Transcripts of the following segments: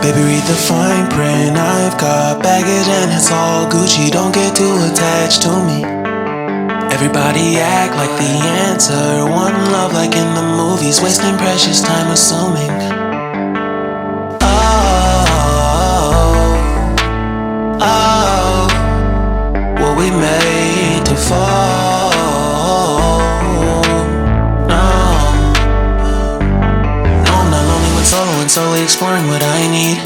Baby, read the fine print. I've got baggage and it's all Gucci. Don't get too attached to me. Everybody act like the answer. One love like in the movies. Wasting precious time assuming. Oh, were we made to fall? No, I'm not lonely when solo and solely exploring what I need.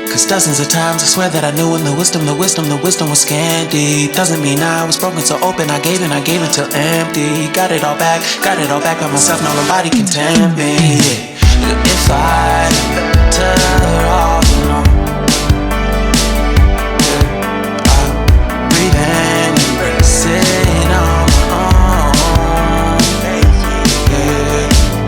Cause dozens of times I swear that I knew when the wisdom was scanty. Doesn't mean I was broken so open, I gave it till empty. Got it all back by myself, now nobody can tempt me. If I better off alone, breathe in, embrace it on my own.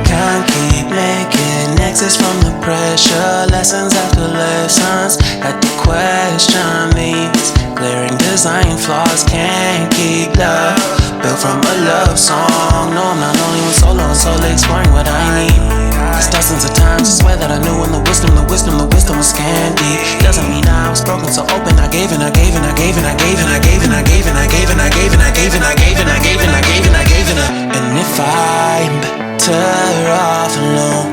Can't keep making exits from the pressure. Lessons after lessons, had to question these glaring design flaws. Can't keep love built from a love song. No, I'm not only when solo and solely exploring what I need. Cause dozens of times I swear that I knew when the wisdom was scanty. Doesn't mean I was broken so open, I gave it. And if I'm better off alone,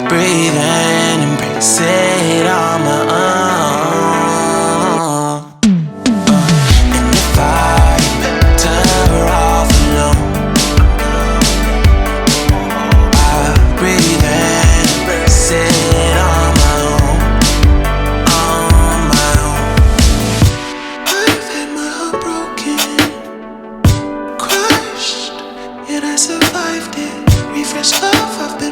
breathe in, embrace it on my own. And if I'm better off alone, breathe in, embrace it on my own, on my own. I've had my heart broken, crushed, yet I survived it. Refresh love, I've been